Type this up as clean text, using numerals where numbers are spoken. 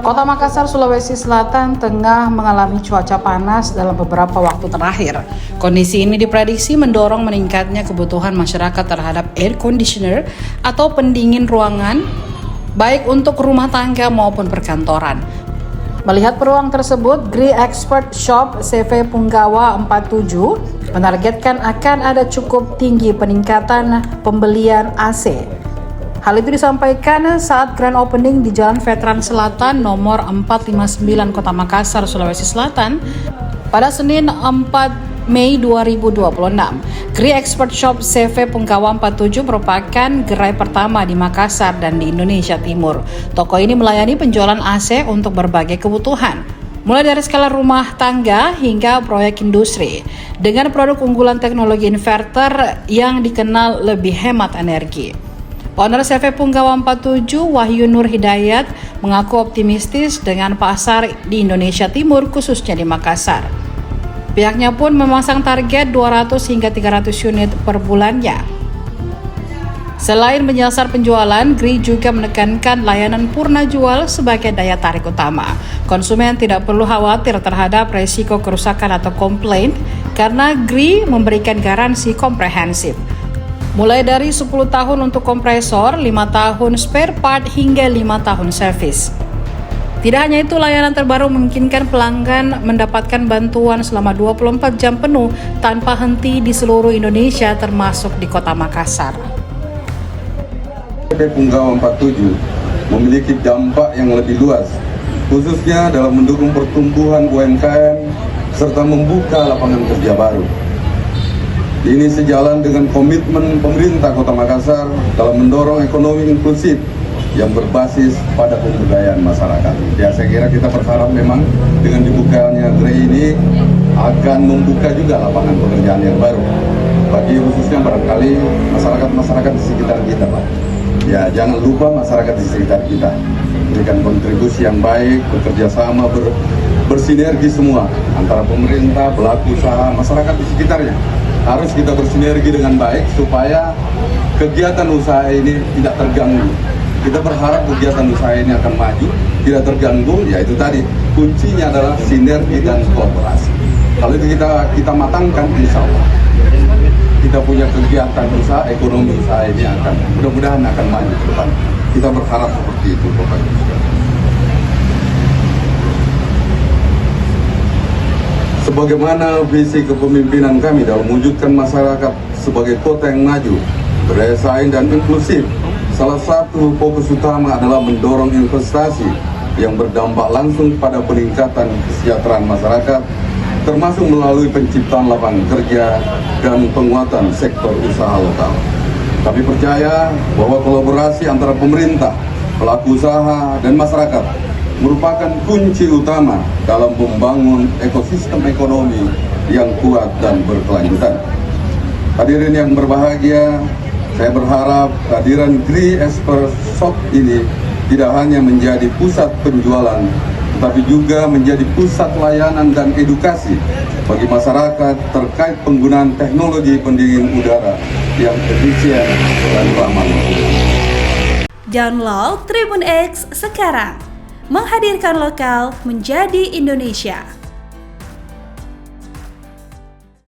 Kota Makassar, Sulawesi Selatan tengah mengalami cuaca panas dalam beberapa waktu terakhir. Kondisi ini diprediksi mendorong meningkatnya kebutuhan masyarakat terhadap air conditioner atau pendingin ruangan, baik untuk rumah tangga maupun perkantoran. Melihat peluang tersebut, GRI Expert Shop CV Punggawa 47 menargetkan akan ada cukup tinggi peningkatan pembelian AC. Hal itu disampaikan saat grand opening di Jalan Veteran Selatan nomor 459 Kota Makassar, Sulawesi Selatan pada Senin 4 Mei 2026. GRI Expert Shop CV Punggawa 47 merupakan gerai pertama di Makassar dan di Indonesia Timur. Toko ini melayani penjualan AC untuk berbagai kebutuhan, mulai dari skala rumah tangga hingga proyek industri, dengan produk unggulan teknologi inverter yang dikenal lebih hemat energi. Owner CV Punggawa 47, Wahyu Nur Hidayat, mengaku optimistis dengan pasar di Indonesia Timur, khususnya di Makassar. Pihaknya pun memasang target 200 hingga 300 unit per bulannya. Selain menyasar penjualan, GRI juga menekankan layanan purna jual sebagai daya tarik utama. Konsumen tidak perlu khawatir terhadap resiko kerusakan atau komplain karena GRI memberikan garansi komprehensif. Mulai dari 10 tahun untuk kompresor, 5 tahun spare part hingga 5 tahun servis. Tidak hanya itu, layanan terbaru memungkinkan pelanggan mendapatkan bantuan selama 24 jam penuh tanpa henti di seluruh Indonesia termasuk di Kota Makassar. CV Punggawa 47 memiliki dampak yang lebih luas, khususnya dalam mendukung pertumbuhan UMKM serta membuka lapangan kerja baru. Ini sejalan dengan komitmen pemerintah Kota Makassar dalam mendorong ekonomi inklusif yang berbasis pada pemberdayaan masyarakat. Ya, saya kira kita berharap memang dengan dibukanya GRI ini akan membuka juga lapangan pekerjaan yang baru bagi khususnya barangkali masyarakat di sekitar kita, Pak. Ya, jangan lupa masyarakat di sekitar kita berikan kontribusi yang baik, bekerja sama, bersinergi semua antara pemerintah, pelaku usaha, masyarakat di sekitarnya. Harus kita bersinergi dengan baik supaya kegiatan usaha ini tidak terganggu. Kita berharap kegiatan usaha ini akan maju, tidak terganggu, yaitu tadi kuncinya adalah sinergi dan kolaborasi. Kalau itu kita matangkan, insya Allah kita punya kegiatan usaha, ekonomi usaha ini akan mudah-mudahan akan maju ke depan. Kita berharap seperti itu, Bapak Ibu. Sebagaimana visi kepemimpinan kami dalam mewujudkan masyarakat sebagai kota yang maju, berdaya saing dan inklusif, salah satu fokus utama adalah mendorong investasi yang berdampak langsung pada peningkatan kesejahteraan masyarakat, termasuk melalui penciptaan lapangan kerja dan penguatan sektor usaha lokal. Kami percaya bahwa kolaborasi antara pemerintah, pelaku usaha, dan masyarakat merupakan kunci utama dalam membangun ekosistem ekonomi yang kuat dan berkelanjutan. Hadirin yang berbahagia, saya berharap kehadiran GRI Expert Shop ini tidak hanya menjadi pusat penjualan, tetapi juga menjadi pusat layanan dan edukasi bagi masyarakat terkait penggunaan teknologi pendingin udara yang efisien dan ramah lingkungan. Download Tribun X sekarang. Menghadirkan lokal menjadi Indonesia.